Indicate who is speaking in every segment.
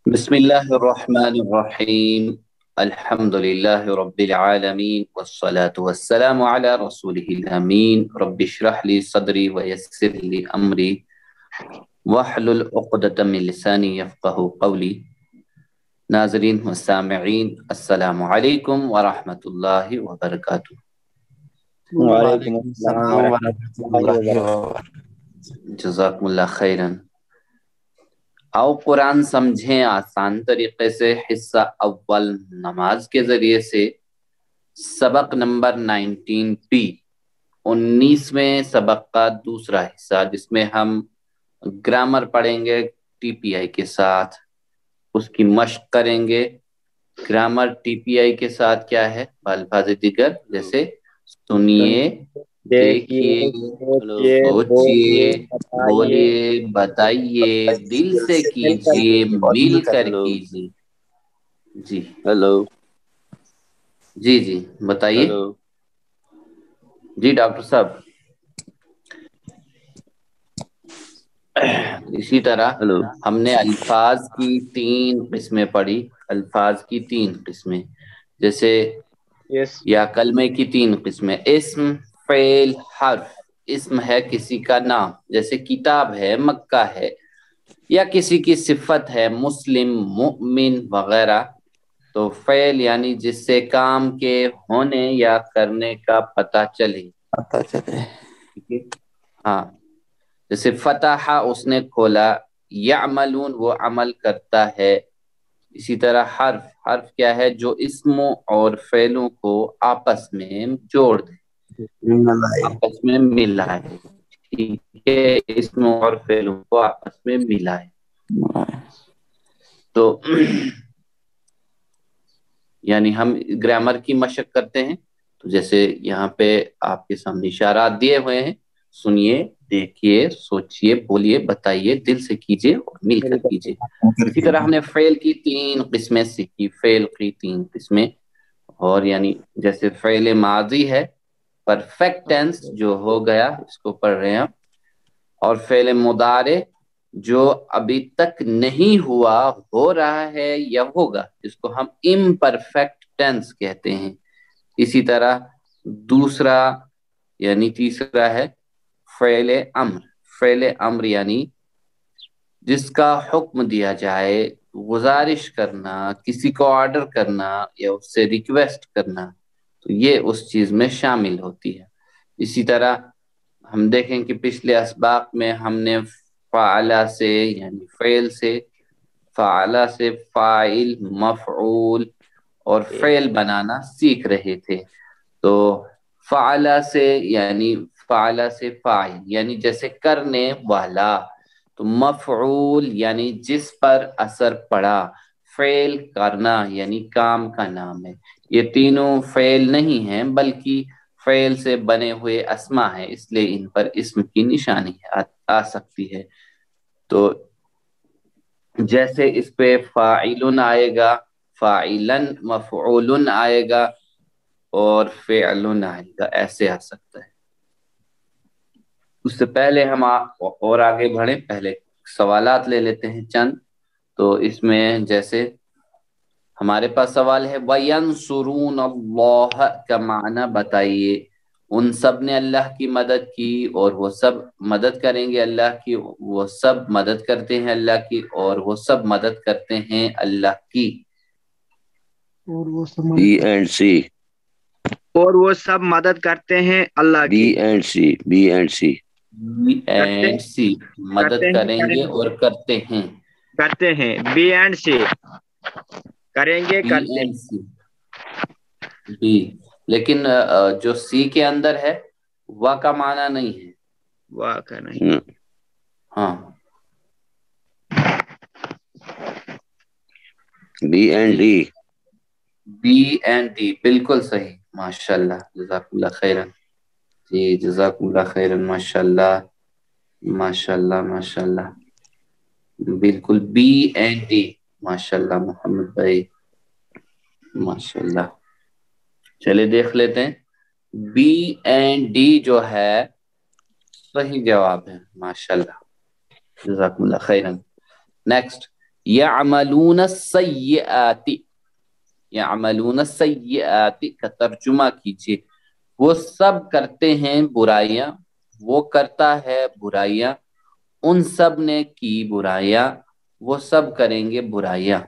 Speaker 1: بسم الله الرحمن الرحيم. الحمد لله رب العالمين والصلاة والسلام على رسوله الأمين. رب اشرح لي صدري ويسر لي أمري واحلل عقدة من لساني يفقه قولي. ناظرین و سامعین، السلام علیکم ورحمۃ اللہ وبرکاتہ۔
Speaker 2: وعلیکم السلام ورحمۃ اللہ وبرکاتہ۔
Speaker 1: جزاکم اللہ خیرن۔ آؤ قرآن سمجھیں آسان طریقے سے، حصہ اول نماز کے ذریعے سے، سبق نمبر 19 19ویں سبق کا دوسرا حصہ، جس میں ہم گرامر پڑھیں گے ٹی پی آئی کے ساتھ، اس کی مشق کریں گے۔ گرامر ٹی پی آئی کے ساتھ کیا ہے؟ الفاظ دیگر جیسے سنیے، دیکھیے، سوچیے، بولیے، بتائیے، دل سے کیجیے، مل کر کیجیے۔ جی
Speaker 3: ہیلو
Speaker 1: جی بتائیے۔ جی ڈاکٹر صاحب، اسی طرح ہم نے الفاظ کی 3 قسمیں پڑھی، الفاظ کی 3 قسمیں، جیسے یا کلمے کی 3 قسمیں، اسم، فعل، حرف۔ اسم ہے کسی کا نام، جیسے کتاب ہے، مکہ ہے، یا کسی کی صفت ہے، مسلم، مؤمن وغیرہ۔ تو فعل یعنی جس سے کام کے ہونے یا کرنے کا پتہ چلے۔ ہاں، جیسے فتح اس نے کھولا، یعملون وہ عمل کرتا ہے۔ اسی طرح حرف کیا ہے؟ جو اسموں اور فعلوں کو آپس میں جوڑ دے، آپس میں ملائے۔ ٹھیک ہے، اسموں اور فعلوں کو آپس میں ملائے۔ تو یعنی ہم گرامر کی مشق کرتے ہیں، تو جیسے یہاں پہ آپ کے سامنے اشارات دیے ہوئے ہیں، سنیے، دیکھیے، سوچیے، بولیے، بتائیے، دل سے کیجیے اور مل کر کیجیے۔ اسی طرح ہم نے فعل کی 3 قسمیں سیکھی، فعل کی 3 قسمیں، اور یعنی جیسے فعل ماضی ہے، پرفیکٹ ٹینس جو ہو گیا، اس کو پڑھ رہے ہیں، اور فعل مضارع جو ابھی تک نہیں ہوا، ہو رہا ہے یا ہوگا، جس کو ہم امپرفیکٹ ٹینس کہتے ہیں۔ اسی طرح دوسرا یعنی تیسرا ہے فعل امر۔ فعل امر یعنی جس کا حکم دیا جائے، گزارش کرنا، کسی کو آرڈر کرنا یا اس سے ریکویسٹ کرنا، تو یہ اس چیز میں شامل ہوتی ہے۔ اسی طرح ہم دیکھیں کہ پچھلے اسباق میں ہم نے فعلا سے یعنی فعل سے، فعلا سے فاعل، مفعول اور فعل بنانا سیکھ رہے تھے۔ تو فعلا سے یعنی فعلا سے فاعل یعنی جیسے کرنے والا، تو مفعول یعنی جس پر اثر پڑا، فعل کرنا یعنی کام کا نام ہے۔ یہ تینوں فعل نہیں ہیں بلکہ فعل سے بنے ہوئے اسما ہیں، اس لیے ان پر اسم کی نشانی آ سکتی ہے۔ تو جیسے اس پہ فاعلن آئے گا، فاعلن، مفعولن آئے گا، اور فعلن آئے گا، ایسے آ سکتا ہے۔ اس سے پہلے ہم اور آگے بڑھیں، پہلے سوالات لے لیتے ہیں چند۔ تو اس میں جیسے ہمارے پاس سوال ہے وَيَنْصُرُونَ اللَّهَ کا معنی بتائیے۔ ان سب نے اللہ کی مدد کی اور وہ سب مدد کریں گے اللہ کی، وہ سب مدد کرتے ہیں اللہ کی اور وہ سب مدد کرتے ہیں اللہ کی۔
Speaker 3: بی اینڈ سی،
Speaker 2: اور وہ سب مدد کرتے ہیں اللہ
Speaker 3: بی
Speaker 2: کی۔
Speaker 3: And C, B and C,
Speaker 1: B and C, مدد کریں گے اور کرتے ہیں۔
Speaker 2: کرتے ہیں، بی اینڈ سی، کریں گے،
Speaker 1: بی
Speaker 2: کرتے
Speaker 1: اینڈ
Speaker 2: ہیں۔
Speaker 1: سی، بی، لیکن جو سی کے اندر ہے وا کا معنی نہیں ہے۔
Speaker 2: واہ کا نہیں،
Speaker 1: ہاں،
Speaker 3: B and D,
Speaker 1: B and D, بالکل صحیح، ماشاء اللہ، جزاک اللہ خیرن۔ جی جزاک اللہ خیرن، ماشاء اللہ، ماشاء اللہ، ماشاء اللہ، بالکل بی اینڈ ڈی، ماشاء اللہ محمد بھائی، ماشاء اللہ۔ چلے دیکھ لیتے ہیں، بی اینڈ ڈی جو ہے صحیح جواب ہے، ماشاء اللہ، جزاکم اللہ خیرن۔ نیکسٹ، یعملون السیئات، یعملون السیئات کا ترجمہ کیجیے، وہ سب کرتے ہیں برائیاں، وہ کرتا ہے برائیاں، ان سب نے کی برائیاں، وہ سب کریں گے برائیاں.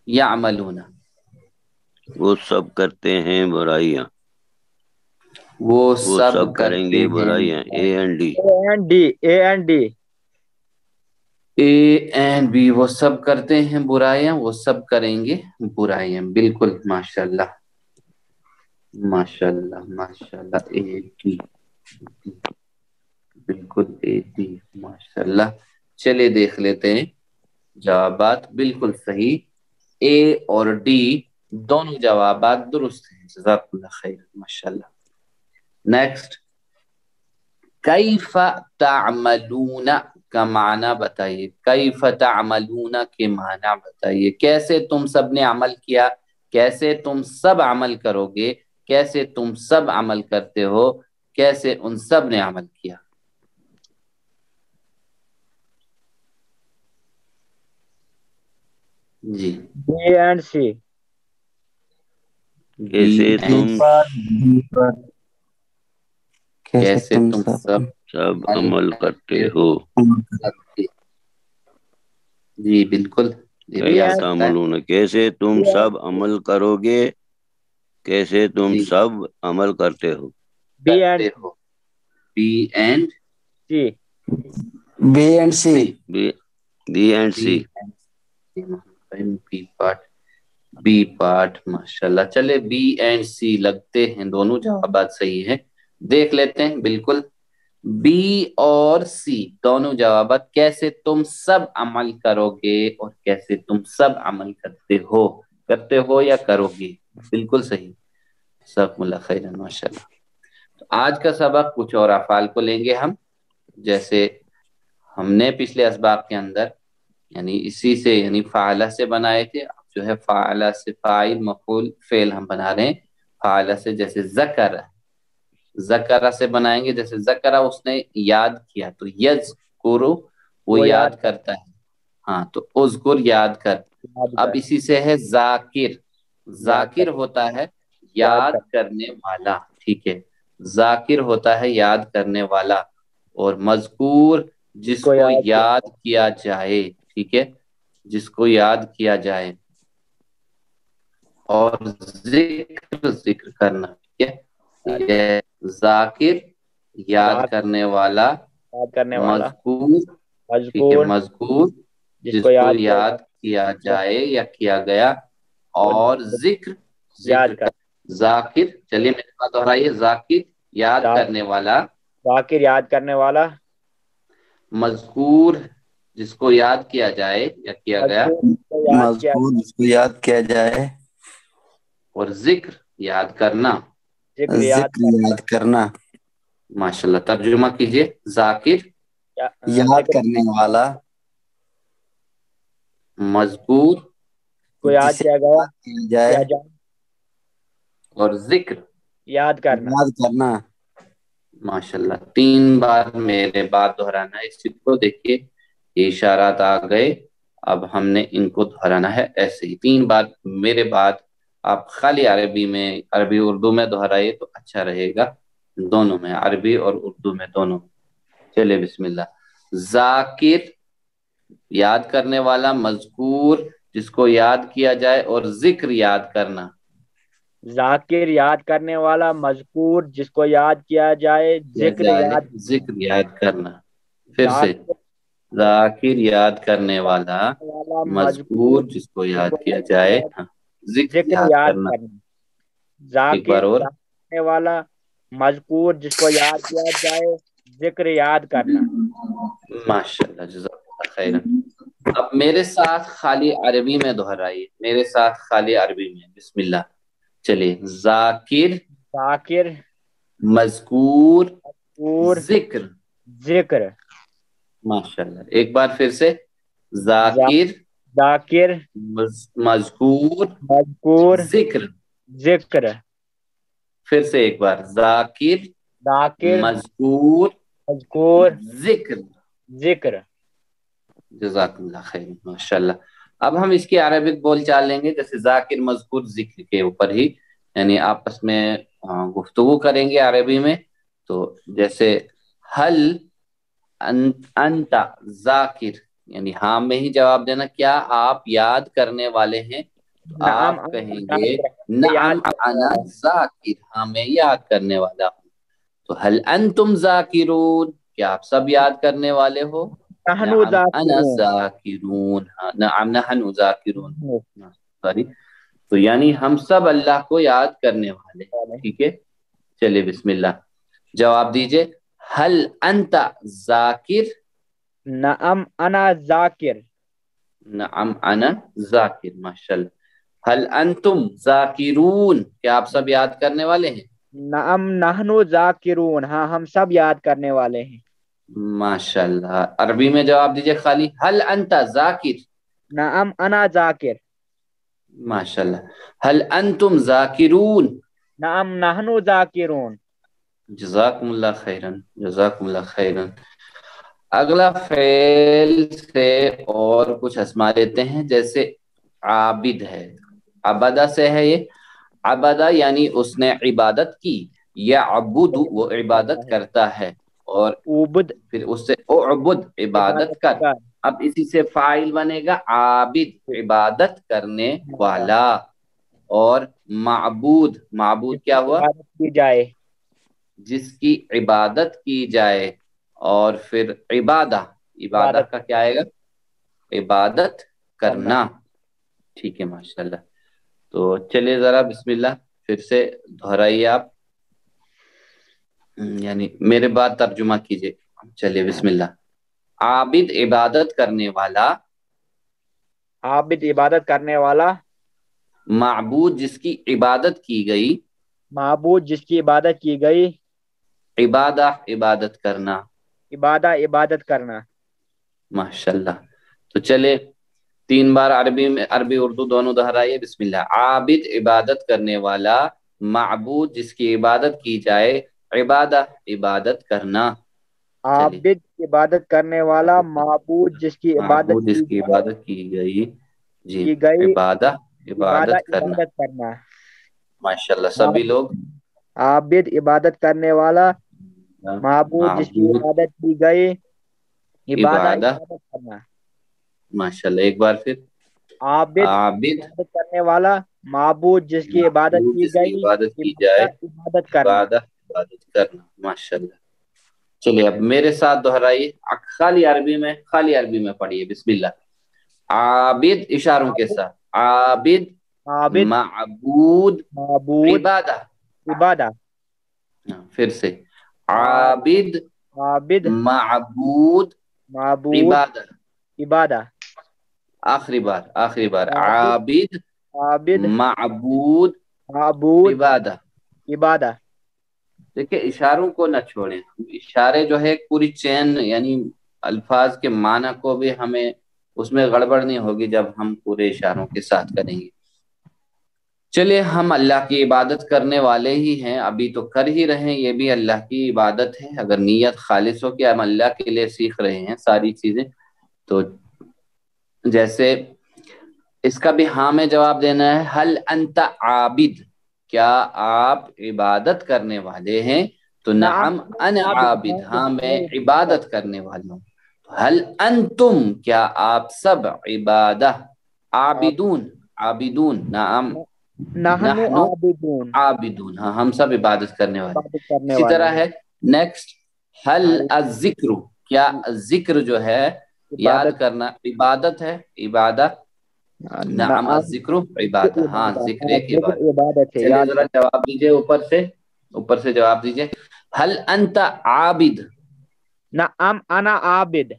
Speaker 1: یعملون،
Speaker 3: وہ سب کرتے ہیں برائیاں،
Speaker 1: وہ
Speaker 3: وہ
Speaker 1: سب
Speaker 3: سب کریں
Speaker 1: کرتے
Speaker 3: گے
Speaker 1: ہیں
Speaker 3: برائیاں. A and D.
Speaker 2: A and D.
Speaker 1: A and B, وہ سب کرتے ہیں برائیاں، وہ سب کریں گے برائیاں. بالکل، ماشاء اللہ ماشاء اللہ ماشاء اللہ. اے ڈی، بالکل اے ڈی، ماشاء اللہ. چلیے دیکھ لیتے ہیں جوابات. بالکل صحیح، اے اور ڈی دونوں جوابات درست ہیں. جزاک اللہ خیر، ماشاء اللہ. نیکسٹ، کیف تعملون کا معنی بتائیے. کیف تعملون کے معنی بتائیے. کیسے تم سب نے عمل کیا، کیسے تم سب عمل کرو گے، کیسے تم سب عمل کرتے ہو، کیسے ان سب نے عمل کیا. جی،
Speaker 2: B&C.
Speaker 3: کیسے تم
Speaker 1: کیسے تم سب
Speaker 3: سب عمل کرتے ہو.
Speaker 1: جی بالکل، یہ بھی آ
Speaker 3: کیسے
Speaker 1: سکتا ہے.
Speaker 3: تعملون، کیسے تم سب عمل کرو گے، کیسے تم
Speaker 1: جی،
Speaker 3: سب عمل کرتے ہو.
Speaker 1: کرتے ہو. B and
Speaker 2: C.
Speaker 4: B&C.
Speaker 3: B and C.
Speaker 1: B part, B part, ماشاء اللہ. چلے بی اینڈ سی لگتے ہیں، دونوں جوابات صحیح ہیں. دیکھ لیتے ہیں. بالکل، بی اور سی دونوں جوابات. کیسے تم سب عمل کرو گے اور کیسے تم سب عمل کرتے ہو یا کرو گے. بالکل صحیح. جزاکم اللہ خیرا، ماشاء اللہ. تو آج کا سبق کچھ اور افعال کو لیں گے ہم. جیسے ہم نے پچھلے اسباق کے اندر یعنی اسی سے یعنی فعلہ سے بنائے تھے، اب جو ہے فعلہ سے فاعل مفعول فعل ہم بنا رہے ہیں. فعلہ سے جیسے ذکر سے بنائیں گے. جیسے ذکر اس نے یاد کیا تو یذکرو وہ یاد کرتا ہے. ہاں، تو اذکر یاد کر. اب اسی سے ہے ذاکر. ذاکر ہوتا ہے یاد کرنے والا. ٹھیک ہے، ذاکر ہوتا ہے یاد کرنے والا. اور مذکور جس کو یاد کیا جائے. ٹھیک ہے، جس کو یاد کیا جائے. اور ذکر کرنا. ٹھیک ہے، ذاکر یاد کرنے والا، مذکور ٹھیک ہے، مذکور جس کو یاد کیا جائے یا کیا گیا. اور ذکر ذاکر. چلیے میرے پاس دہرائیے. ذاکر یاد کرنے والا،
Speaker 2: ذاکر یاد کرنے والا،
Speaker 1: مذکور جس کو یاد کیا جائے یا کیا گیا،
Speaker 4: مذکور جس کو یاد کیا جائے،
Speaker 1: اور ذکر یاد کرنا،
Speaker 4: ذکر یاد کرنا.
Speaker 1: ماشاءاللہ. ترجمہ کیجئے. ذاکر
Speaker 4: یاد کرنے والا،
Speaker 1: مذکور
Speaker 2: کو یاد
Speaker 4: جسے
Speaker 2: کیا
Speaker 4: جائے،
Speaker 1: اور ذکر
Speaker 2: یاد کرنا.
Speaker 1: ماشاءاللہ. 3 بار میرے بات دہرانا ہے. اس کو دیکھیے، یہ اشارات آ گئے. اب ہم نے ان کو دہرانا ہے ایسے ہی 3 بار میرے بات. آپ خالی عربی اردو میں دہرائیے تو اچھا رہے گا. دونوں میں، عربی اور اردو میں دونوں. چلے بسم اللہ. ذاکر یاد کرنے والا، مذکور جس کو یاد کیا جائے، اور ذکر یاد کرنا.
Speaker 2: ذاکر یاد کرنے والا، مذکور جس کو یاد کیا جائے،
Speaker 1: ذکر یاد کرنا. پھر سے، ذاکر یاد کرنے والا، مذکور جس کو یاد کیا جائے، ذکر یاد کرنا. ایک بار
Speaker 2: ذاکر
Speaker 1: اور.
Speaker 2: یاد کرنے والا، مذکور جس کو یاد کیا جائے، ذکر یاد کرنا.
Speaker 1: ماشاءاللہ، جزاک اللہ خیرا. اب میرے ساتھ خالی عربی میں دہرائیے. میرے ساتھ خالی عربی میں. بسم اللہ. چلیے. ذاکر، مذکور، ذکر. ماشاءاللہ. ایک بار پھر سے. ذاکر، مذکور، ذکر. پھر سے ایک بار. ذاکر، مذکور، ذکر. جزاک اللہ خیر، ماشاء اللہ۔ اب ہم اس کی عربک بول چال لیں گے، جیسے ذاکر مذکور ذکر کے اوپر ہی، یعنی آپس میں گفتگو کریں گے عربی میں۔ تو جیسے حل انت ذاکر، یعنی ہاں میں ہی جواب دینا، کیا آپ یاد کرنے والے ہیں؟ تو
Speaker 2: نعم
Speaker 1: آپ کہیں
Speaker 2: انا
Speaker 1: گے
Speaker 2: ذاکر،
Speaker 1: نعم
Speaker 2: یاد کرنے
Speaker 1: انا
Speaker 2: والا ہوں۔
Speaker 1: ذاکر، ہاں میں یاد کرنے والا ہوں۔ تو حل انتم ذاکرون، کیا آپ سب یاد کرنے والے ہو؟
Speaker 2: نحن
Speaker 1: نعم انا
Speaker 2: ذاکرون،
Speaker 1: ذاکرون، ہاں نعم نحن ذاکرون، سوری۔ تو یعنی ہم سب اللہ کو یاد کرنے والے ہیں، ٹھیک ہے۔ چلیے بسم اللہ، جواب دیجئے۔ حل انت ذاکر؟
Speaker 2: نعم انا ذاکر،
Speaker 1: نعم انا ذاکر، ماشاءاللہ۔ حل انتم ذاکرون، کیا آپ سب یاد کرنے والے ہیں؟
Speaker 2: نعم نحن ذاکرون، ہاں ہم سب یاد کرنے والے ہیں۔
Speaker 1: ماشاءاللہ۔ عربی میں جواب دیجئے خالی، حل انت ذاکر؟
Speaker 2: نعم انا ذاکر،
Speaker 1: ماشاءاللہ۔ حل انتم ذاکرون؟
Speaker 2: نعم نحن ذاکرون۔
Speaker 1: جزاکم اللہ خیرن، جزاکم اللہ خیرن۔ اگلا فعل سے اور کچھ اسما لیتے ہیں، جیسے عابد ہے، عبدہ سے ہے یہ، عبدہ یعنی اس نے عبادت کی، یا عبد وہ عبادت کرتا ہے، اور
Speaker 2: عبد
Speaker 1: پھر اس سے اعبد عبادت کر۔ اب اسی سے فاعل بنے گا عابد عبادت کرنے والا، اور معبود، معبود کیا ہوا؟
Speaker 2: عبادت کی جائے،
Speaker 1: جس کی عبادت کی جائے، اور پھر عبادہ، عبادت کا کیا آئے گا؟ عبادت کرنا، ٹھیک ہے ماشاءاللہ۔ تو چلیے ذرا بسم اللہ پھر سے دہرائیے آپ، یعنی میرے بعد ترجمہ کیجئے۔ چلیے بسم اللہ۔ عابد عبادت کرنے والا،
Speaker 2: عابد عبادت کرنے والا،
Speaker 1: معبود جس کی عبادت کی گئی،
Speaker 2: معبود جس کی عبادت کی گئی،
Speaker 1: عبادہ عبادت کرنا،
Speaker 2: عبادہ عبادت کرنا۔
Speaker 1: ماشاءاللہ۔ تو چلے 3 بار عربی میں، عربی اردو دونوں دہرائیے، بسم اللہ۔ عابد عبادت کرنے والا، معبود جس کی عبادت کی جائے، عبادہ عبادت کرنا۔
Speaker 2: عابد عبادت کرنے والا، معبود جس کی عبادت
Speaker 1: معبود جس کی عبادت کی گئی، جی
Speaker 2: کی گئی،
Speaker 1: عبادہ
Speaker 2: عبادہ
Speaker 1: عبادت کرنا،
Speaker 2: عبادت کرنا۔
Speaker 1: ماشاءاللہ۔ سبھی لوگ
Speaker 2: عابد عبادت کرنے والا، معبود جس کی
Speaker 1: معبود
Speaker 2: عبادت کی گئی، عبادہ
Speaker 1: عبادہ،
Speaker 2: عبادت کرنا۔
Speaker 1: ماشاءاللہ۔ ایک بار پھر،
Speaker 2: عابد
Speaker 1: عابد
Speaker 2: عبادت کرنے والا، معبود جس کی عبادت
Speaker 1: معبود
Speaker 2: کی
Speaker 1: جس کی
Speaker 2: گئی،
Speaker 1: عبادت کی جائے،
Speaker 2: عبادہ عبادت کرنا۔
Speaker 1: عبادہ عبادت کرنا، ماشاءاللہ۔ چلیے اب میرے ساتھ دہرائیے، خالی عربی میں پڑھیے، بسم اللہ۔ عابد اشاروں کے ساتھ، عابد،
Speaker 2: عابد
Speaker 1: معبود،
Speaker 2: معبود
Speaker 1: عبادہ،
Speaker 2: عبادہ،
Speaker 1: پھر سے عابد،
Speaker 2: عابد
Speaker 1: معبود،
Speaker 2: معبود
Speaker 1: عبادہ،
Speaker 2: عبادہ،
Speaker 1: آخری بار عابد،
Speaker 2: عابد
Speaker 1: معبود،
Speaker 2: معبود
Speaker 1: عبادہ۔
Speaker 2: عبادہ۔
Speaker 1: دیکھیں اشاروں کو نہ چھوڑیں، اشارے جو ہے پوری چین، یعنی الفاظ کے معنی کو بھی ہمیں اس میں گڑبڑ نہیں ہوگی جب ہم پورے اشاروں کے ساتھ کریں گے۔ چلے ہم اللہ کی عبادت کرنے والے ہی ہیں، ابھی تو کر ہی رہے ہیں، یہ بھی اللہ کی عبادت ہے، اگر نیت خالص ہو کہ ہم اللہ کے لیے سیکھ رہے ہیں ساری چیزیں۔ تو جیسے اس کا بھی ہاں میں جواب دینا ہے، حل انت عابد، کیا آپ عبادت کرنے والے ہیں؟ تو نعم انا عابد، ہاں میں عبادت کرنے والا ہوں۔ حل انتم، کیا آپ سب عبادہ، عابدون، عابدون، نعم
Speaker 2: نحن عابدون،
Speaker 1: عابدون، ہاں ہم سب عبادت کرنے والے۔
Speaker 2: عبادت کرنے
Speaker 1: اسی
Speaker 2: والے۔
Speaker 1: طرح ہے نیکسٹ، حل الذکر، کیا ذکر جو ہے یاد کرنا عبادت ہے، عبادہ، نعم الذکر عبادہ، ہاں ذکر ایک عبادت۔
Speaker 2: ہے،
Speaker 1: چلیے ذرا جواب دیجئے، اوپر سے جواب دیجئے۔ حل انت عابد؟
Speaker 2: نعم انا عابد۔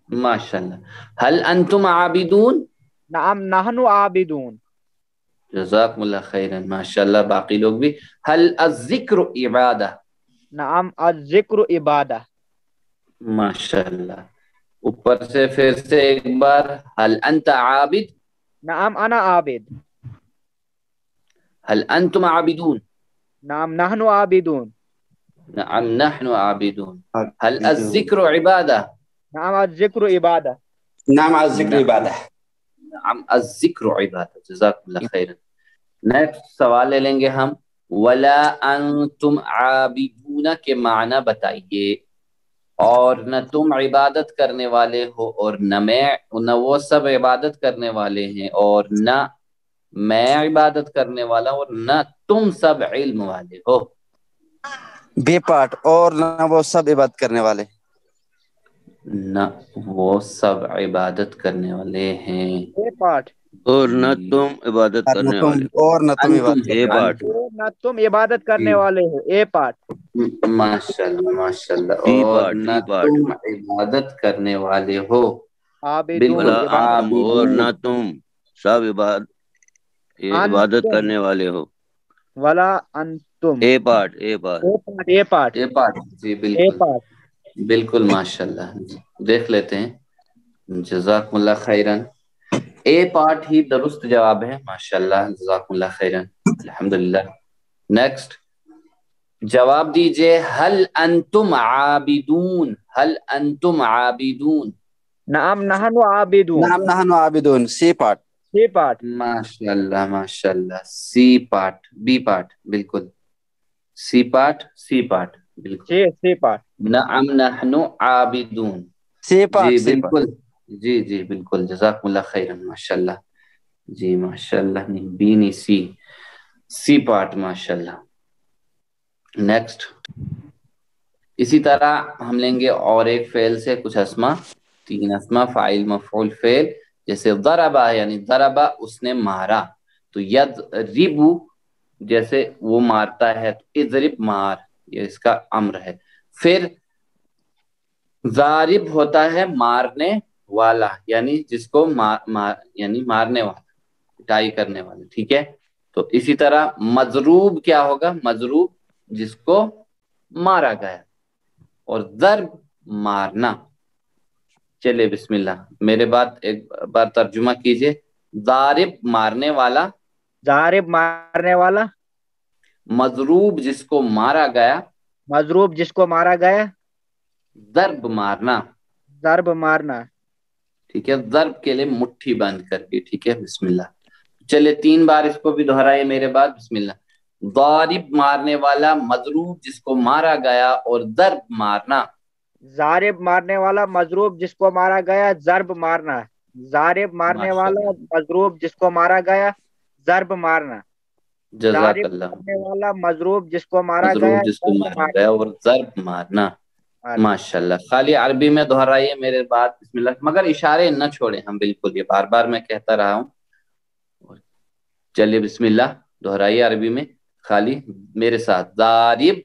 Speaker 1: ماشاءاللہ۔ حل انتم عابدون؟
Speaker 2: نعم نحن عابدون۔
Speaker 1: جزاکم اللہ خیرن، ماشاءاللہ۔ باقی لوگ بھی، حل الذکر عبادہ؟
Speaker 2: نعم الذکر عبادہ۔
Speaker 1: ماشاءاللہ۔ اوپر سے پھر سے ایک بار، حل انت عابد؟
Speaker 2: نعم انا عابد۔
Speaker 1: حل انتم عابدون؟
Speaker 2: نعم نحن عابدون۔
Speaker 1: نعم نحن عابدون۔ حل الذکر عبادہ؟
Speaker 2: نعم الذکر عبادہ۔
Speaker 4: نعم الذکر عبادہ.
Speaker 1: نعم الذکر عبادت. جزاک اللہ خیرا. نیکسٹ سوال لے لیں گے ہم. ولا انتم عابدون کے معنی بتائیے. اور نہ تم عبادت کرنے والے ہو اور نہ وہ سب عبادت کرنے والے ہیں اور نہ میں عبادت کرنے والا اور نہ تم سب علم والے ہو.
Speaker 4: بے پارٹ اور نہ وہ سب عبادت کرنے والے.
Speaker 1: نہ وہ سب عبادت کرنے والے ہیں.
Speaker 2: A part.
Speaker 3: اور نہ تم عبادت کرنے والے.
Speaker 4: اور نہ تم
Speaker 1: انتم
Speaker 4: عبادت.
Speaker 3: A part.
Speaker 2: نہ تم عبادت کرنے والے ہو. A part.
Speaker 1: ماشاءاللہ ماشاءاللہ.
Speaker 3: ڈی
Speaker 1: اور
Speaker 3: پارٹ
Speaker 1: نہ
Speaker 3: ڈی پارٹ.
Speaker 1: تم عبادت کرنے والے ہو.
Speaker 2: عابدون
Speaker 3: ولا
Speaker 2: عبادت.
Speaker 3: انتم اور نہ تم سب عبادت کرنے والے ہو.
Speaker 2: ولا انتم.
Speaker 3: A part a part.
Speaker 2: A part.
Speaker 1: یہ پارٹ جی
Speaker 2: اے
Speaker 1: بالکل
Speaker 2: پارٹ.
Speaker 1: بالکل ماشاءاللہ. دیکھ لیتے ہیں. جزاکم اللہ خیرن. اے پارٹ ہی درست جواب ہے. ماشاءاللہ جزاکم اللہ خیرن. الحمدللہ. نیکسٹ جواب دیجئے. هل انتم عابدون. هل انتم عابدون.
Speaker 2: نعم نحن عابدون.
Speaker 4: نعم نحن عابدون. سی پارٹ.
Speaker 2: سی پارٹ.
Speaker 1: ماشاءاللہ ماشاءاللہ. سی پارٹ بی پارٹ بالکل. سی پارٹ بالکل.
Speaker 2: C part.
Speaker 1: نعم نحن عابدون.
Speaker 4: سی پارٹ.
Speaker 1: جی بالکل. جی بالکل. جزاکم اللہ خیرن. ماشاءاللہ. جی ماشاءاللہ. بی نہیں سی پارٹ. ماشاءاللہ. نیکسٹ اسی طرح ہم لیں گے اور ایک فعل سے کچھ اسما. 3 اسما فاعل مفعول فعل. جیسے ضربا یعنی ضربا اس نے مارا. تو یضربو جیسے وہ مارتا ہے تو اضرب مار. یہ اس کا امر ہے. پھر ضارب ہوتا ہے مارنے والا یعنی جس کو یعنی مارنے والا پٹائی کرنے والا. ٹھیک ہے. تو اسی طرح مضروب کیا ہوگا. مضروب جس کو مارا گیا. اور ضرب مارنا. چلے بسم اللہ میرے بات ایک بار ترجمہ کیجئے. ضارب مارنے والا.
Speaker 2: ضارب مارنے والا.
Speaker 1: مضروب جس کو مارا گیا.
Speaker 2: مضروب جس کو مارا گیا.
Speaker 1: ضرب مارنا.
Speaker 2: ضرب مارنا.
Speaker 1: ٹھیک ہے. ضرب کے لیے مٹھی بند کر کے. ٹھیک ہے. بسم اللہ. چلے 3 بار اس کو بھی دہرائے میرے بعد. بسم اللہ. ضارب مارنے والا. مضروب جس کو مارا گیا اور ضرب مارنا.
Speaker 2: ضارب مارنے والا. مضروب جس کو مارا گیا. ضرب مارنا. ضارب مارنے والا. مضروب جس کو مارا گیا. ضرب مارنا.
Speaker 1: جزاک اللہ.
Speaker 2: مارنے والا. مضروب جس کو مارا گیا.
Speaker 1: مضروب جس کو مارا گیا اور ضرب مارنا. ماشاءاللہ. خالی عربی میں دہرائیے میرے بعد. بسم اللہ. مگر اشارے نہ چھوڑیں ہم بالکل. یہ بار بار میں کہتا رہا ہوں. چلیے بسم اللہ دہرائیے عربی میں خالی میرے ساتھ. ضارب.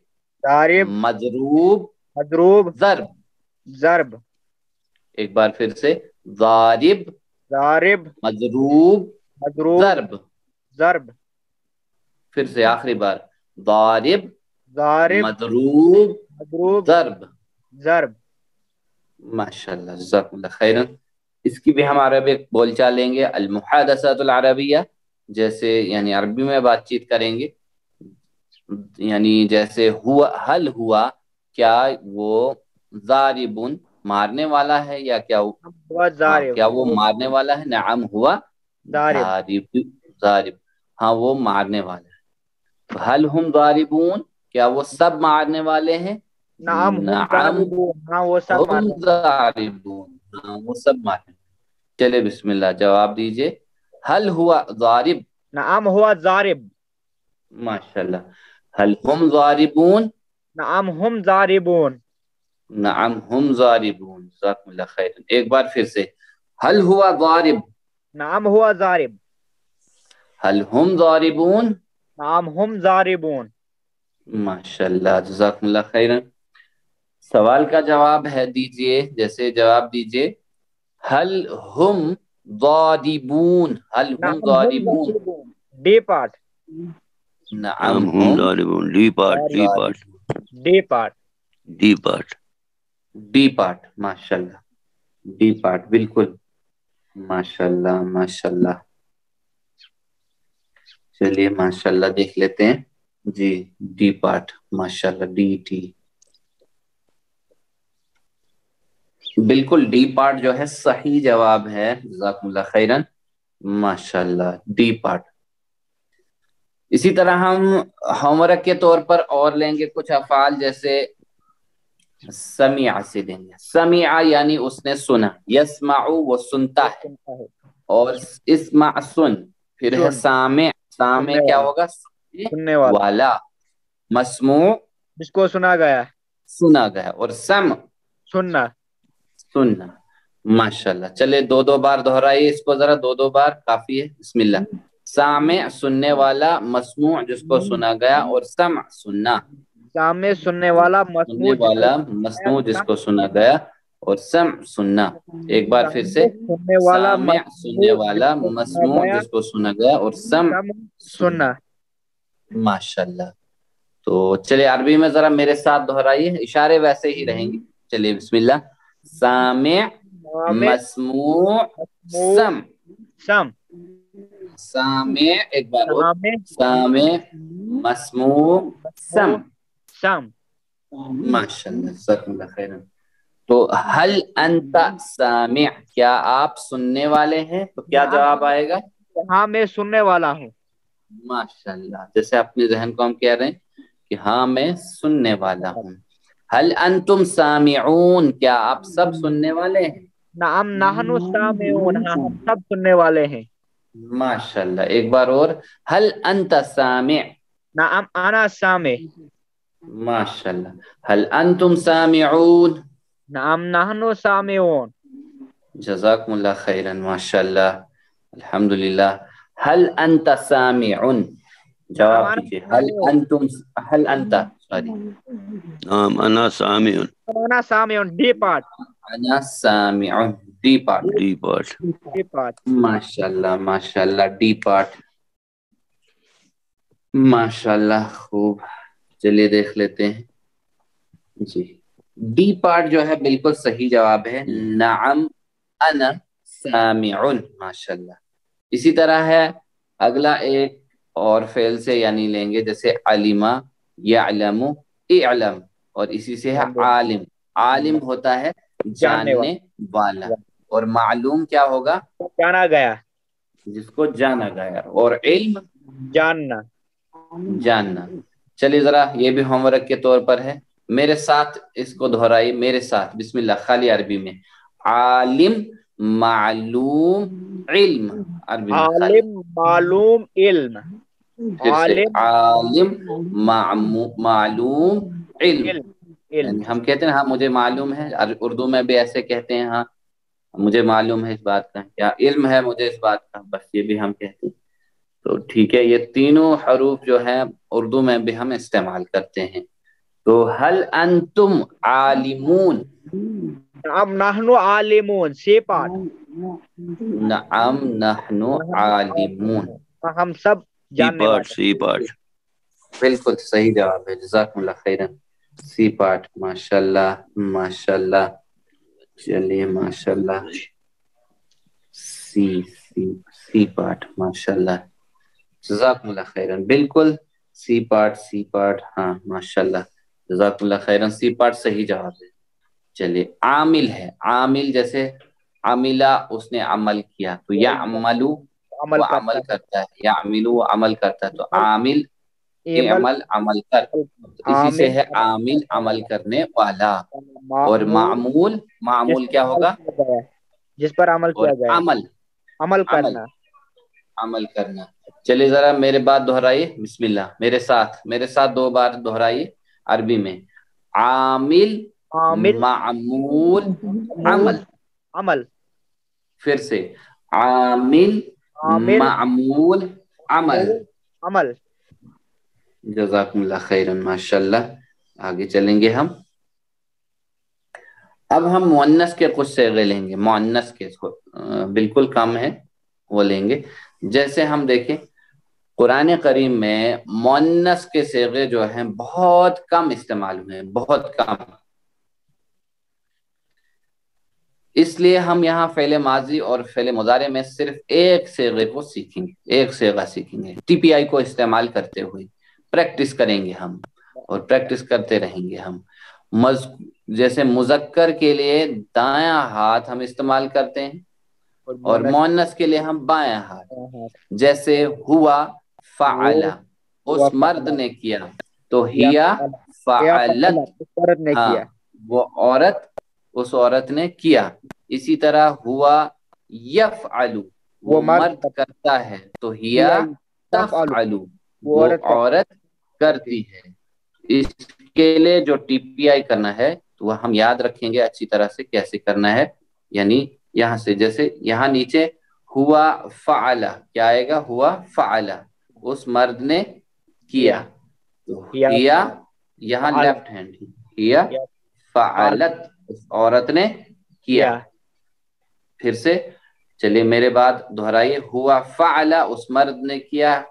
Speaker 2: ضارب.
Speaker 1: مضروب.
Speaker 2: مضروب.
Speaker 1: ضرب.
Speaker 2: ضرب.
Speaker 1: ایک بار پھر سے. ضارب.
Speaker 2: ضارب.
Speaker 1: مضروب.
Speaker 2: مضروب.
Speaker 1: ضرب.
Speaker 2: ضرب.
Speaker 1: پھر سے آخری بار. ضارب.
Speaker 2: ضارب.
Speaker 1: مضروب.
Speaker 2: مضروب.
Speaker 1: ضرب.
Speaker 2: ضرب.
Speaker 1: ماشاءاللہ جزاک اللہ خیرن. اس کی بھی ہم عربی بول چال لیں گے. المحادثات العربیہ. جیسے یعنی عربی میں بات چیت کریں گے. یعنی جیسے ہوا حل ہوا کیا وہ ضاربن مارنے والا ہے یا کیا کیا وہ مارنے والا ہے. نعم ہوا ضارب. ضارب ہاں وہ مارنے والا ہے. حل ہم ضاربون کیا وہ سب مارنے والے ہیں.
Speaker 2: نعم
Speaker 1: نعم
Speaker 2: ہاں وہ سب
Speaker 1: ہم ضاربون ہاں وہ سب مارنے. چلے بسم اللہ جواب دیجئے. حل ہوا ضارب.
Speaker 2: نعم ہوا ضارب.
Speaker 1: ماشاءاللہ. حل ہم ضاربون.
Speaker 2: نعم ہم ضاربون.
Speaker 1: نعم ہم ضاربون. جزاکم اللہ خیر. ایک بار پھر سے. حل ہوا ضارب.
Speaker 2: نعم ہوا ضارب.
Speaker 1: حل ہم ضاربون.
Speaker 2: نعم ہم ضاربون.
Speaker 1: ماشاءاللہ جزاکم اللہ خیرن. سوال کا جواب ہے دیجئے. جیسے جواب دیجئے. حل ہم ضاربون. حل ہم ضاربون.
Speaker 2: D part.
Speaker 1: نعم ہم
Speaker 3: ضاربون. D part D part.
Speaker 2: D part.
Speaker 3: D part.
Speaker 1: D part. ماشاءاللہ. ڈی پارٹ بالکل. ماشاءاللہ ماشاءاللہ. چلیے ماشاءاللہ دیکھ لیتے ہیں. جی ڈی پارٹ. ماشاءاللہ. D T. بالکل ڈی پارٹ جو ہے صحیح جواب ہے، جزاکم اللہ خیرن، ماشاءاللہ ڈی پارٹ۔ اسی طرح ہم ہوم ورک کے طور پر اور لیں گے کچھ افعال، جیسے سمع سے لیں گے، سمع یعنی اس نے سنا، یسمع وہ سنتا ہے، اور اسمع سن، پھر ہے سامع، سامع کیا ہوگا؟
Speaker 2: سننے والا،
Speaker 1: والا، مسموع
Speaker 2: جس کو سنا گیا،
Speaker 1: سنا گیا، اور سمع
Speaker 2: سننا،
Speaker 1: سننا۔ ماشاءاللہ، چلے دو دو بار دہرائیے اس کو ذرا، دو دو بار کافی ہے، بسم اللہ۔ سامع سننے والا، مسموع جس کو سنا گیا، اور سمع سننا،
Speaker 2: سامنے سننے والا،
Speaker 1: سننے والا مسموع جس کو سنا گیا، اور سمع سننا۔ ایک بار پھر سے،
Speaker 2: سننے والا،
Speaker 1: سامع سننے والا، مسموع جس کو سنا گیا، اور سمع
Speaker 2: سننا۔
Speaker 1: ماشاءاللہ۔ تو چلے عربی میں ذرا میرے ساتھ دہرائیے، اشارے ویسے ہی رہیں گے، چلیے بسم اللہ۔ سامع، مسموع، سمع،
Speaker 2: سم،
Speaker 1: سامع، ایک بار اور، سامع، مسموع، سمع،
Speaker 2: سم۔
Speaker 1: ماشاءاللہ، جزاکم اللہ خیرن۔ تو حل انت سامع، کیا آپ سننے والے ہیں؟ تو کیا جواب آئے گا؟
Speaker 2: ہاں میں سننے والا ہوں۔
Speaker 1: ماشاءاللہ، جیسے اپنے ذہن کو ہم کہہ رہے ہیں کہ ہاں میں سننے والا ہوں۔ حل انتم سامعون، کیا آپ سب سننے والے ہیں؟
Speaker 2: نعم نحن سامعون، ہاں ہم سب سننے والے ہیں۔
Speaker 1: ماشاءاللہ، ایک بار اور، حل انت سامع،
Speaker 2: نعم انا سامع،
Speaker 1: ماشاءاللہ، حل انتم سامعون،
Speaker 2: نعم نحن سامعون۔
Speaker 1: جزاکم اللہ خیرن، ماشاءاللہ، الحمدللہ۔ حل انت سامع، جواب دیجیے، حل انت، سوری،
Speaker 3: نعم انا سامع،
Speaker 2: انا سامعون، ڈی پارٹ،
Speaker 1: انا سامع، D part,
Speaker 3: D part.
Speaker 2: D part.
Speaker 1: ماشاءاللہ ماشاءاللہ، ڈی پارٹ، ماشاءاللہ، خوب، چلیے دیکھ لیتے ہیں جی۔ ڈی پارٹ جو ہے بالکل صحیح جواب ہے، نعم انا سامع، ماشاءاللہ۔ اسی طرح ہے اگلا ایک اور فعل سے یعنی لیں گے، جیسے علما، یعلم، اعلم، اور اسی سے ہے عالم۔ عالم ہوتا ہے جاننے والا، اور معلوم کیا ہوگا؟
Speaker 2: جانا گیا،
Speaker 1: جس کو جانا گیا، اور علم
Speaker 2: جاننا۔
Speaker 1: جاننا۔ چلیے ذرا یہ بھی ہوم ورک کے طور پر ہے، میرے ساتھ اس کو دہرائی، میرے ساتھ، بسم اللہ، خالی عربی میں، عالم، معلوم، علم، عربی میں خالی،
Speaker 2: عالم، معلوم، علم،
Speaker 1: پھر سے عالم، معلوم، علم۔
Speaker 2: علم۔
Speaker 1: ہم کہتے ہیں ہاں مجھے معلوم ہے، اردو میں بھی ایسے کہتے ہیں، ہاں مجھے معلوم ہے اس بات کا، یا علم ہے مجھے اس بات کا، بس یہ بھی ہم کہتے ہیں۔ تو ٹھیک ہے، یہ تینوں حروف جو ہیں اردو میں بھی ہم استعمال کرتے ہیں۔ تو حل انتم عالمون،
Speaker 2: نعم نحن عالمون، سی پارٹ،
Speaker 1: نعم نحن عالمون،
Speaker 2: ہم سب
Speaker 3: سی
Speaker 2: جاننے
Speaker 3: پارٹ،
Speaker 2: والے۔
Speaker 3: C part.
Speaker 1: بالکل صحیح جواب ہے، جزاکم اللہ خیرن، سی پارٹ، ماشاءاللہ ماشاءاللہ، چلیے ماشاءاللہ، سی پارٹ، ماشاءاللہ، جزاکم اللہ خیرن، بالکل سی پارٹ، ہاں ماشاءاللہ، جزاکم اللہ خیرن، سی پارٹ صحیح جواب ہے۔ چلیے عامل ہے، عامل جیسے عملہ، اس نے عمل کیا، تو یعملو وہ عمل کرتا ہے، یعملو وہ عمل کرتا ہے، تو عامل عمل کر، اسی سے ہے عامل عمل کرنے والا، اور معمول کیا ہوگا؟
Speaker 2: جس پر عمل کیا گیا، عمل کرنا،
Speaker 1: عمل کرنا۔ چلیے ذرا میرے بات دہرائیے، بسم اللہ، میرے ساتھ دو بار دہرائیے عربی میں، عامل، معمول،
Speaker 2: عمل،
Speaker 1: پھر سے عامل، معمول،
Speaker 2: عمل۔
Speaker 1: جزاکم اللہ خیرن، ماشاءاللہ۔ آگے چلیں گے ہم، اب ہم مؤنث کے کچھ صیغے لیں گے، مؤنث کے بالکل کم ہے وہ لیں گے۔ جیسے ہم دیکھیں قرآن کریم میں مؤنث کے صیغے جو ہیں بہت کم استعمال ہوئے ہیں، بہت کم، اس لیے ہم یہاں فعل ماضی اور فعل مضارع میں صرف ایک صیغے کو سیکھیں گے، ایک صیغہ سیکھیں گے، ٹی پی آئی کو استعمال کرتے ہوئے پریکٹس کریں گے ہم، اور پریکٹس کرتے رہیں گے ہم۔ جیسے مذکر کے لیے دایاں ہاتھ ہم استعمال کرتے ہیں اور مؤنث کے لیے ہم بایاں ہاتھ. جیسے ہوا فعل اس مرد نے کیا تو ہیا فعلت
Speaker 2: عورت نے
Speaker 1: ہاں
Speaker 2: کیا.
Speaker 1: وہ عورت اس عورت نے کیا. اسی طرح ہوا یفعل وہ مرد کرتا ہے تو ہیا تفعل وہ عورت کرتی ہے. اس کے لیے جو ٹی پی آئی کرنا ہے تو وہ ہم یاد رکھیں گے اچھی طرح سے کیسے کرنا ہے. یعنی یہاں سے جیسے یہاں نیچے ہوا فعل کیا آئے گا ہوا فعل اس مرد نے کیا تو ہیا یہاں لیفٹ ہینڈ ہیا فعلت اس عورت نے کیا. پھر سے چلیے میرے بعد دہرائیے ہوا فعل اس مرد نے کیا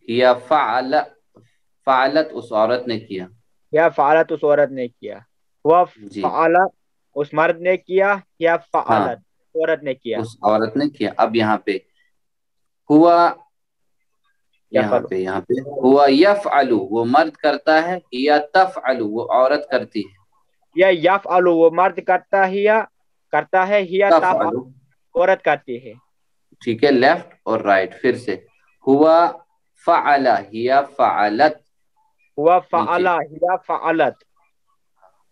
Speaker 1: ہیا فعلت اس عورت نے کیا.
Speaker 2: یا فعلت اس عورت نے کیا. وہ
Speaker 1: جی
Speaker 2: فعل اس مرد نے کیا یا
Speaker 1: ہاں
Speaker 2: فعلت عورت نے کیا.
Speaker 1: اس عورت نے کیا. اب یہاں پہ ہوا یہاں پہ ہوا یفعل وہ مرد کرتا ہے یا تفعل وہ عورت کرتی ہے.
Speaker 2: یا یفعل وہ مرد کرتا ہے یا
Speaker 1: تفعل
Speaker 2: عورت کرتی ہے.
Speaker 1: ٹھیک ہے لیفٹ اور رائٹ. پھر سے ہوا فعل یا فعلت
Speaker 2: ہوا فعل یا فعلت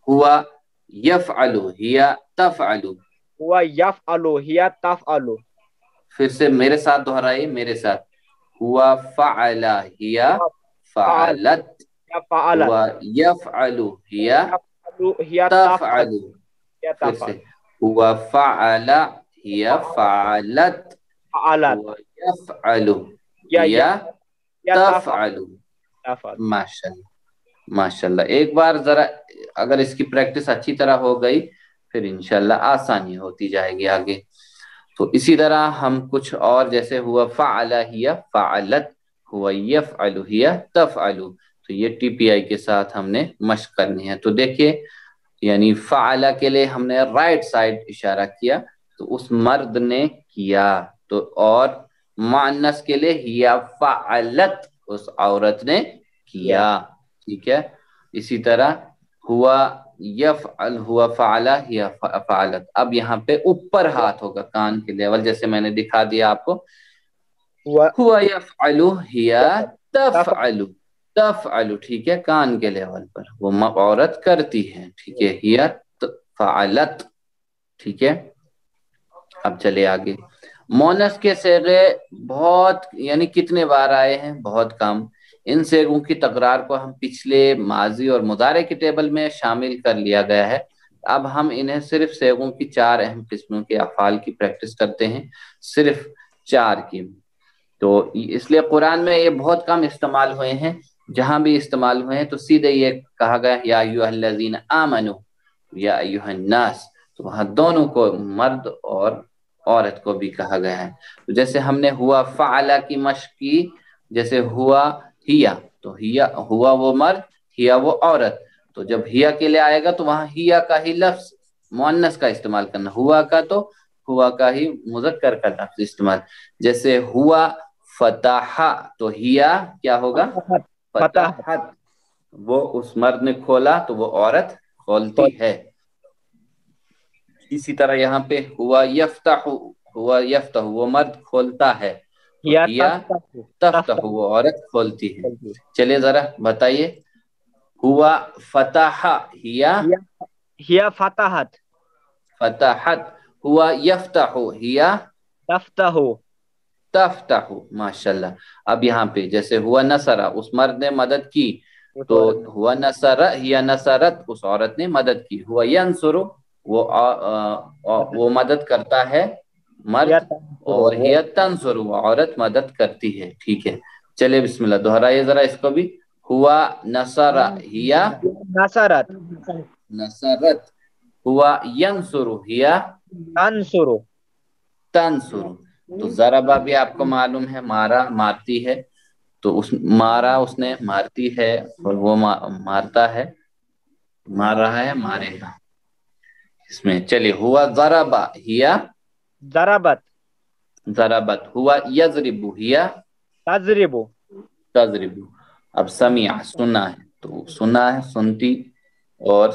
Speaker 1: ہوا یفعل یا تفعل
Speaker 2: ہوا یفعل یا تفعل.
Speaker 1: پھر سے میرے ساتھ دہرائیے میرے ساتھ ہوا فعل یا فعلت ہوا یفعل یا تفعل. پھر سے ہوا فعل یا فعلت ہوا یفعل یا تفعل. ماشاءاللہ ایک بار ذرا اگر اس کی پریکٹس اچھی طرح ہو گئی پھر انشاءاللہ آسانی ہوتی جائے گی آگے. تو اسی طرح ہم کچھ اور جیسے ہوا فعل یا فعلت ہوا یفعل یا تفعل تو یہ ٹی پی آئی کے ساتھ ہم نے مشق کرنی ہے. تو دیکھیے یعنی فعل کے لیے ہم نے رائٹ سائڈ اشارہ کیا تو اس مرد نے کیا تو اور مؤنث کے لیے ہیا فعلت اس عورت نے کیا. ٹھیک ہے. اسی طرح ہوا یفعل ہوا فعل یا فعلت. اب یہاں پہ اوپر ہاتھ ہوگا کان کے لیول جیسے میں نے دکھا دیا آپ کو ہوا یفعل یا تفعل تفعل. ٹھیک ہے کان کے لیول پر وہ عورت کرتی ہے. ٹھیک ہے ہیا فعلت. ٹھیک ہے. اب چلے آگے. مونس کے صیغے بہت یعنی کتنے بار آئے ہیں بہت کم. ان صیغوں کی تکرار کو ہم پچھلے ماضی اور مضارع کے ٹیبل میں شامل کر لیا گیا ہے. اب ہم انہیں صرف صیغوں کی 4 اہم قسموں کے افعال کی پریکٹس کرتے ہیں صرف 4 کی. تو اس لیے قرآن میں یہ بہت کم استعمال ہوئے ہیں. جہاں بھی استعمال ہوئے ہیں تو سیدھے یہ کہا گیا یا ایھا الذین آمنو یا ایھا الناس. تو وہاں دونوں کو مرد اور عورت کو بھی کہا گیا ہے. تو جیسے ہم نے ہوا فعل کی مشق کی جیسے ہوا ہیا تو ہیا ہوا وہ مرد ہیا وہ عورت. تو جب ہیا کے لیے آئے گا تو وہاں ہیا کا ہی لفظ مؤنث کا استعمال کرنا. ہوا کا تو ہوا کا ہی مذکر کا لفظ استعمال. جیسے ہوا فتح تو ہیا کیا ہوگا فتحت وہ اس مرد نے کھولا تو وہ عورت کھولتی ہے. اسی طرح یہاں پہ ہوا یفتح وہ مرد کھولتا ہے یا تفتح وہ عورت کھولتی ہے. چلیے ذرا بتائیے ہوا فتح
Speaker 2: ہیا فتحت
Speaker 1: فتحت ہوا یفتح یا تفتح. ماشاءاللہ. اب یہاں پہ جیسے ہوا نصرہ اس مرد نے مدد کی تو ہوا نصرہ یا نصرت اس عورت نے مدد کی. ہوا ینصر وہ مدد کرتا ہے مرد اور ہیا تنصر وہ عورت مدد کرتی ہے. ٹھیک ہے. چلے بسم اللہ دہرائیے ذرا اس کو بھی ہوا نصرہ ہیا نصرت ہوا ینصر ہیا تنصر. تو ضربہ بھی آپ کو معلوم ہے مارا مارتی ہے تو مارا اس نے مارتی ہے اور وہ مارتا ہے مار رہا ہے مارے گا اس میں. چلیے ہوا ضربہ ہیا ضربت ہوا یضرب ہیا تضرب. اب سمع سنا ہے تو سنا ہے سنتی اور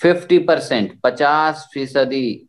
Speaker 1: 50%, 50%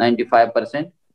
Speaker 1: 95%,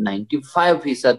Speaker 1: 95%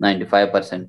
Speaker 1: 95%।